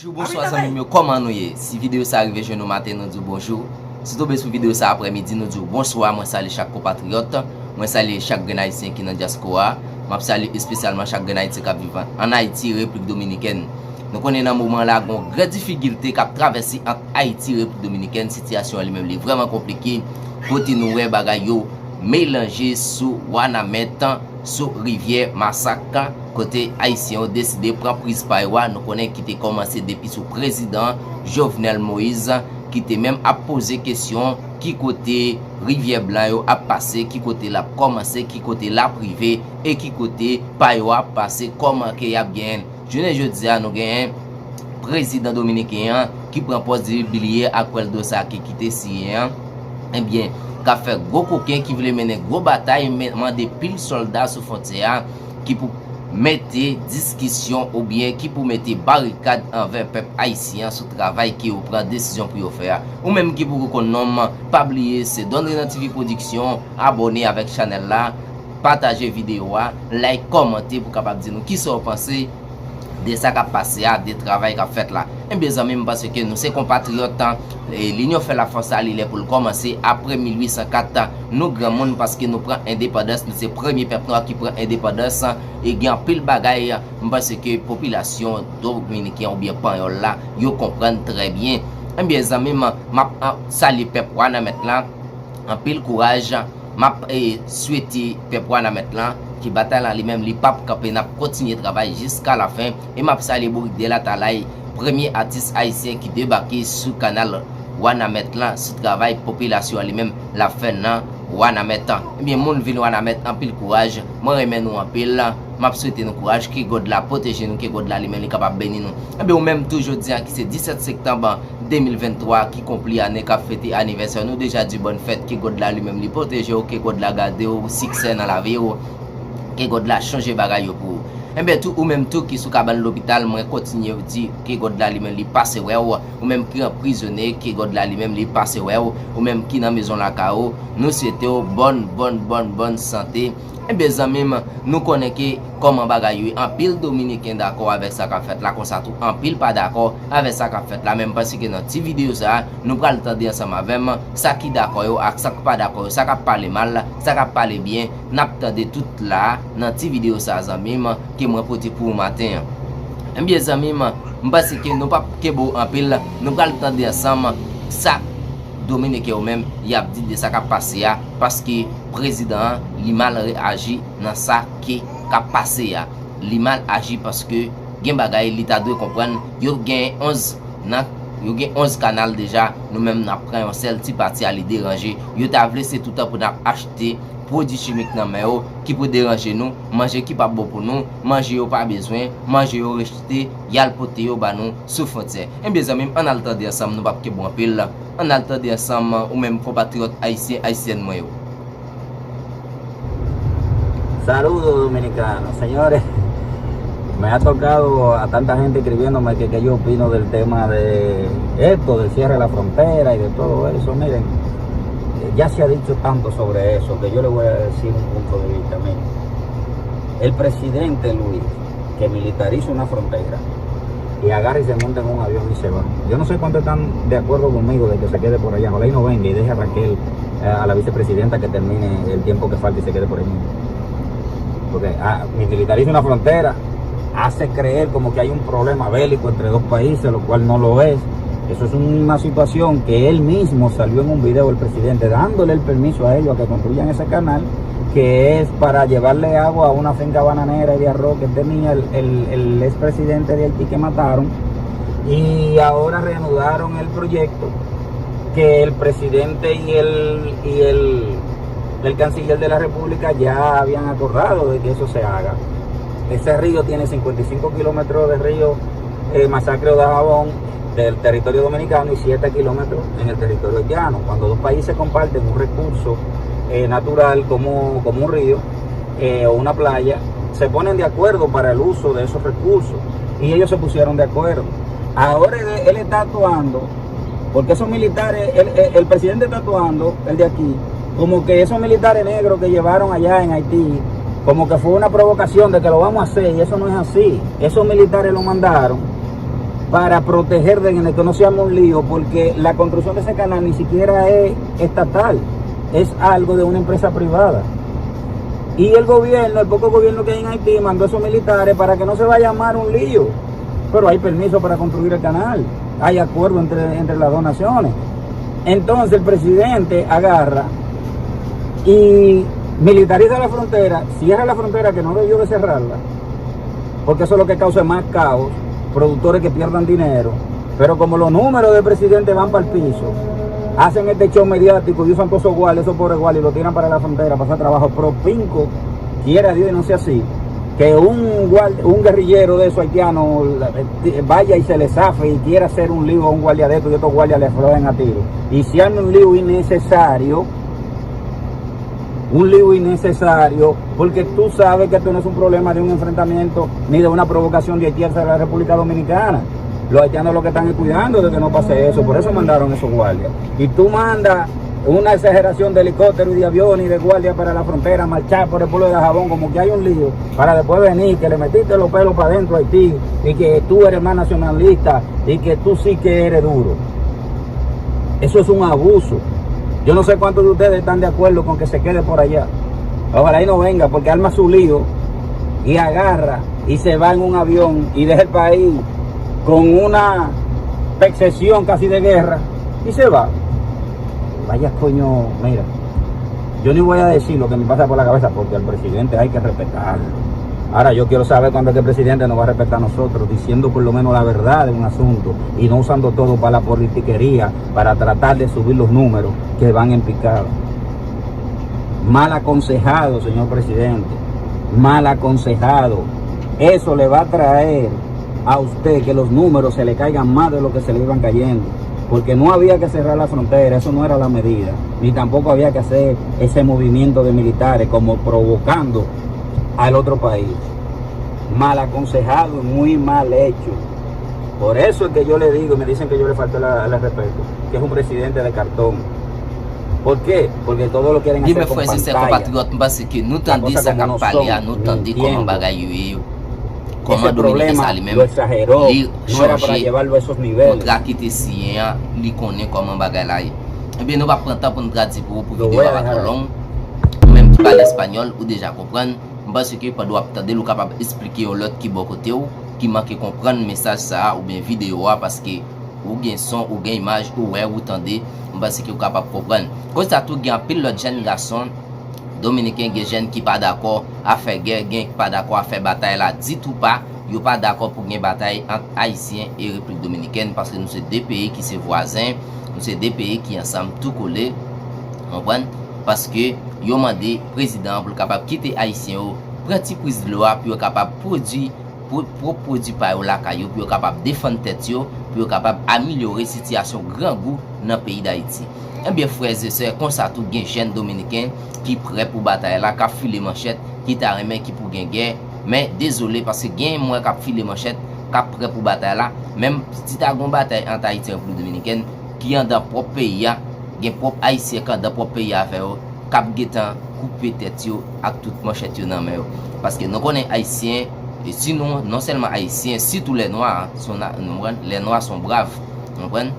Bonjour, bonsoir amis, comment nous y? Si vidéo ça arrive je nous matin nous dit bonjour. Si tombé sur vidéo ça après-midi nous dit bonsoir, moi salue chaque compatriote, moi salue chaque grand haïtien qui dans diaspora, moi salue spécialement chaque grand haïtien qui vivant en Haïti, République Dominicaine. Nous connaissons dans moment là une grande difficulté qui a traversé entre Haïti et République Dominicaine, situation elle-même est vraiment compliquée. Côté nous ouais bagay yo mélangé sous Wanamet sous rivière Massacre. Côté haïtien décidé prendre prise par nous connaissons qui était commencé depuis sous président Jovenel Moïse qui était même à poser question qui côté rivière blanc a passé, qui côté la commencé, qui côté la privé et qui côté payo a passé, comment que y a bien. Je ne dis à nous gain président dominicain qui prend poste de billet à quel dossier qui quitte syrien. Eh bien qu'a fait gros coquin qui voulait mener gros bataille demander pile soldats sur frontière qui pour mettre discussion ou bien qui pour mettre barricade envers peuple haïtien sur travail qui ou prend décision pour faire ou même qui pour qu'on nomme pas oublier c'est donner notre TV production, abonner avec channel là, partager vidéo, like, commenter pour capable dire nous qui sont pensés de ça qui a passé, de travail qui a fait là. Et bien amis, parce que nous sommes compatriotes, l'Union fait la force à l'île pour commencer après 1804. Nous grand monde parce que nous prenons indépendance, nous sommes premier peuple noir qui prend indépendance et gagne pile bagaille parce que la population dominicaine ou bien espagnole là, ils comprennent très bien. Et bien amis, ma salut peuple Wanamet là, en pile courage, m'a souhaité peuple Wanamet là qui bataille en lui-même, les papes qui n'a continué de travailler jusqu'à la fin. Et m'a salué Bouric de la Talaï, premier artiste haïtien qui débarqué sur le canal Wanamet là, sur le travail population lui-même, la fin là, Wanamet. Et bien, mon ville Wanamet, en pile courage, moi remets nous en pile là, m'a souhaité nous courage, qui God la protéger nous, qui God la lui-même, capable de bénir nous. Et bien, ou même toujours dire que c'est 17 septembre 2023 qui complet l'année qui a fêté anniversaire, nous déjà dit bonne fête, qui God la lui-même, lui protéger, qui God la garder, succès dans la vie. Que God la changer bagay pour et bien tout ou même tout qui sous cabane l'hôpital moi continue dire que God la lui-même li passer ouais ou même qui en prisonnier que God la lui-même li passer ouais ou même qui dans maison la cao nous souhaitons bonne santé. Et bien amis nous connaissons que comment bagay en pile dominicain d'accord avec ça qu'a fait là comme ça tout en pile pas d'accord avec ça qu'a fait là même parce que dans cette vidéo ça nous pral entendre ensemble avec ça qui d'accord avec ça qui pas d'accord ça qui parler mal ça qui parler bien n'a attendre tout là dans cette vidéo ça amis qui moi porter pour matin. Et bien amis parce que nous pas que beau en pile nous pral entendre ensemble ça Dominique ou même il a dit de ça qui a passé parce que président il mal réagi dans ça qui a passé il mal agi parce que gen bagay l'état doit comprendre yo gen 11 yo gen 11 canal déjà nous même n'a prend un seul petit parti à les déranger yo t'a laissé tout temps pour acheter produits chimiques dans mais qui peut déranger nous manger qui pas bon pour nous manger yo pas besoin manger yo rejeter yal poté yo ba nous sous frontière. Et bien amis on a le temps ensemble nous pas que bon pile là on a le temps ensemble ou même compatriotes haïtiennes moi yo. Saludos dominicanos, señores. Me ha tocado a tanta gente escribiéndome que yo opino del tema de esto, del cierre de la frontera y de todo eso. Miren, ya se ha dicho tanto sobre eso que yo le voy a decir un punto de vista. Miren, el presidente Luis, que militariza una frontera y agarra y se monta en un avión y se va. Yo no sé cuántos están de acuerdo conmigo de que se quede por allá. Ojalá y no venga y deje a Raquel, a la vicepresidenta, que termine el tiempo que falta y se quede por ahí mismo. Porque militariza una frontera, hace creer como que hay un problema bélico entre dos países, lo cual no lo es. Eso es una situación que él mismo salió en un video, el presidente, dándole el permiso a ellos a que construyan ese canal, que es para llevarle agua a una finca bananera y de arroz que tenía el expresidente de Haití que mataron. Y ahora reanudaron el proyecto que el presidente y el canciller de la República ya habían acordado de que eso se haga. Ese río tiene 55 kilómetros de río Masacre de Jabón del territorio dominicano y 7 kilómetros en el territorio haitiano. Cuando dos países comparten un recurso natural como un río o una playa, se ponen de acuerdo para el uso de esos recursos y ellos se pusieron de acuerdo. Ahora él está actuando, porque esos militares, el presidente está actuando, el de aquí, como que esos militares negros que llevaron allá en Haití, como que fue una provocación de que lo vamos a hacer, y eso no es así. Esos militares lo mandaron para proteger de que no seamos un lío, porque la construcción de ese canal ni siquiera es estatal, es algo de una empresa privada. Y el gobierno, el poco gobierno que hay en Haití, mandó a esos militares para que no se vaya a llamar un lío. Pero hay permiso para construir el canal, hay acuerdo entre las dos naciones. Entonces el presidente agarra y militariza la frontera, cierra la frontera que no debió de cerrarla, porque eso es lo que causa más caos, productores que pierdan dinero. Pero como los números del presidente van para el piso, hacen este show mediático y usan todos esos guardias, esos pobres guardias, y lo tiran para la frontera para hacer trabajo. Pero pinco, quiera Dios y no sea así, que un guerrillero de esos haitianos vaya y se le zafe y quiera hacer un lío a un guardia de estos y otros guardias le aflojen a tiro. Y si hay un lío innecesario, porque tú sabes que esto no es un problema de un enfrentamiento ni de una provocación de Haití hacia la República Dominicana. Los haitianos lo que están es cuidando de que no pase eso, por eso mandaron esos guardias. Y tú mandas una exageración de helicópteros y de aviones y de guardias para la frontera, marchar por el pueblo de Dajabón como que hay un lío, para después venir, que le metiste los pelos para adentro a Haití y que tú eres más nacionalista y que tú sí que eres duro. Eso es un abuso. Yo no sé cuántos de ustedes están de acuerdo con que se quede por allá. Ojalá y no venga, porque arma su lío y agarra y se va en un avión y deja el país con una percepción casi de guerra y se va. Vaya coño, mira, yo ni voy a decir lo que me pasa por la cabeza, porque al presidente hay que respetarlo. Ahora yo quiero saber cuándo es que el presidente nos va a respetar a nosotros, diciendo por lo menos la verdad de un asunto y no usando todo para la politiquería, para tratar de subir los números que van en picado. Mal aconsejado, señor presidente, mal aconsejado. Eso le va a traer a usted que los números se le caigan más de lo que se le iban cayendo, porque no había que cerrar la frontera, eso no era la medida, ni tampoco había que hacer ese movimiento de militares como provocando al otro país. Mal aconsejado y muy mal hecho. Por eso es que yo le digo, y me dicen que yo le falto el respeto, que es un presidente de cartón. ¿Por qué? Porque todo lo quieren hacer con pantalla. Dime, frère, compatriote, parce que nous tendons ça qu'a parlé, nous tendons comment bagaille ese problema lo exageró, no era para llevarlo a esos niveles. Contra qui te sien, li connaît comment bagay la. Eh bien, nous va prendre temps pour nous traduire pour vidéo avec long. Même tu parles espagnol ou déjà comprendre, parce que pas doit attendre ou capable expliquer aux l'autre qui bon côté ou qui manque comprendre message ça ou bien vidéo parce que ou gain son ou gain image ou ouais ou tendez parce que ou capable comprendre. Quand ça tout gain pile l'autre jeune garçon Dominicain gen jeunes qui pas d'accord à faire guerre, gen qui pas d'accord à faire bataille là, dit ou pas, yo pas d'accord pour une bataille entre Haïtiens et République Dominicaine parce que nous c'est deux pays qui sont voisins, nous c'est deux pays qui ensemble tout collés. Comprendre? Parce que yo mandé président pour capable quitter Haïtien, prendre prise de loi pour capable produire par la caillou pour capable défendre tête yo, pour capable améliorer situation grand goût dans le pays d'Haïti. Eh bien frères et sœurs, comme ça tout gen jeune dominicain qui prêt pour bataille là, qui file manchette, qui t'a remis qui pour guerre, mais désolé parce que gen moi qui file manchette, qui prêt pour bataille là, même si t'as une bataille entre Haïti et République Dominicaine qui en dans propre pays a, gen propre haïtien qui dans propre pays a faire cap getan couper tête yo ak toute manchette yo nan men parce que nous connaissons haïtiens et sinon non seulement haïtiens, si tous les noirs sont les noirs sont braves, comprenez?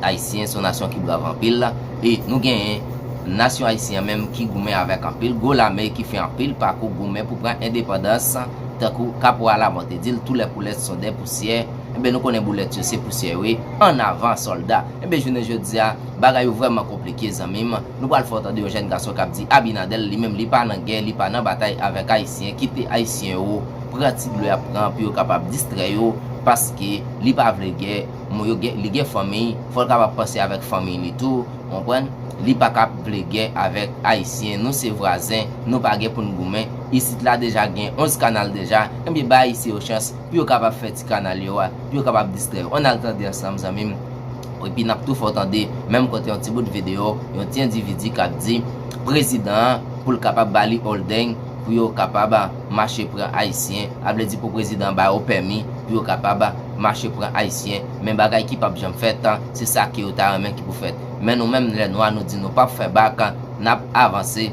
Haïtiens sont nation qui brave en pile là et nous gagnons nation haïtienne même qui goumé avec en pile go la mer qui fait en pile par coup goumé pour prendre indépendance tant que caporal la monte dit tous les boulettes sont des poussières et ben nous connaissons boulettes c'est poussière oui en avant soldat et ben je dis bagaille vraiment compliqué zanmi nous pas le faire entendre jeune garçon qui dit Abinadel lui même li pas dans guerre li pas dans bataille avec haïtien quitter haïtien ou pratique le apprend pour capable distraire parce que li pas vle guerre li gen famille faut capable passer avec famille et tout comprendre li pas capable guerre avec haïtien nous c'est voisins nous pas guerre pour nous goumen ici là déjà gain 11 canal déjà et bien ba ici aux chance pour capable faire petit canal yo pour capable distraire on a le temps ensemble même et puis n'a tout faut entendre même quand un petit bout de vidéo un petit individu qui dit président pour capable bali holding pour capable marcher pour haïtien a veut dire pour président ba au permis pour capable marcher pour haïtien même bagay qui pas jamais fait c'est ça qui est ta main qui pour faire mais nous même les noirs nous dit nous pas faire bac n'a avancer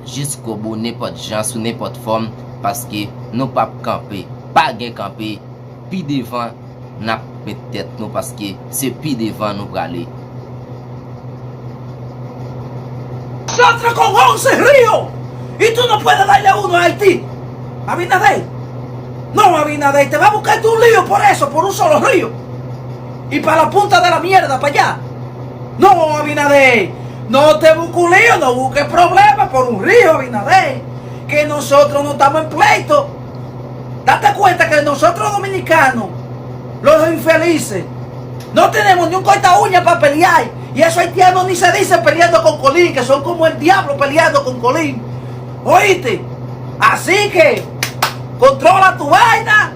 jusqu'au bout n'importe gens sous n'importe forme parce que nous pas camper pas gain camper puis devant nap petet nou paske se pi devan nou prale. Nosotros con 11 ríos y tú no puedes darle uno a Haití. Abinader, no, Abinader, te va a buscarte un lío por eso, por un solo río. Y para la punta de la mierda, para allá. No, Abinader, no te busques un lío, no busques problemas por un río, Abinader. Que nosotros no estamos en pleito. Date cuenta que nosotros dominicanos, los infelices, no tenemos ni un corta uña para pelear. Y esos haitianos ni se dicen peleando con Colín, que son como el diablo peleando con Colín. ¿Oíste? Así que controla tu vaina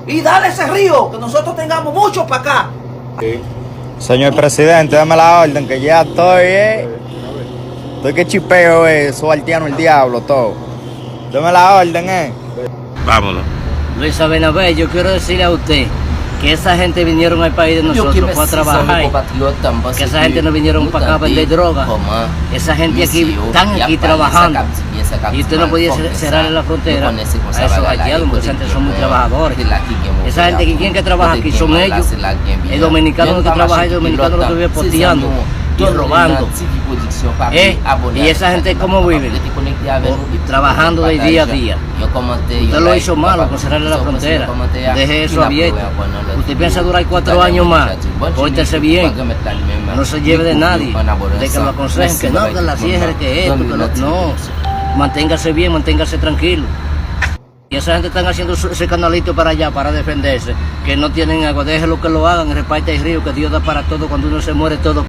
y dale ese río, que nosotros tengamos mucho para acá. Señor presidente, dame la orden, que ya estoy que chipeo, su haitiano el diablo, todo. Dame la orden, Vámonos. Luis Abinader, yo quiero decirle a usted que esa gente vinieron al país de nosotros, fue a trabajar. Que esa gente no vinieron para acá a vender droga. Esa gente aquí, están aquí trabajando. Y usted no podía cerrarle la frontera a esos haitianos, porque esa gente son muy trabajadores. Esa gente que quieren que trabaja aquí son ellos. El dominicano que trabaja, el dominicano lo que vive posteando y robando. Y esa gente cómo vive, trabajando de día a día. Usted lo hizo malo con cerrarle la frontera. Deje eso abierto. Usted piensa durar 4 años más. Pórtese bien. No se lleve de nadie. De que lo aconsejen que no, que la cierre, que esto, que lo... No. Manténgase bien, manténgase tranquilo. Y esa gente están haciendo ese canalito para allá, para defenderse. Que no tienen agua. Déjelo que lo hagan, reparte el río, que Dios da para todo. Cuando uno se muere, todo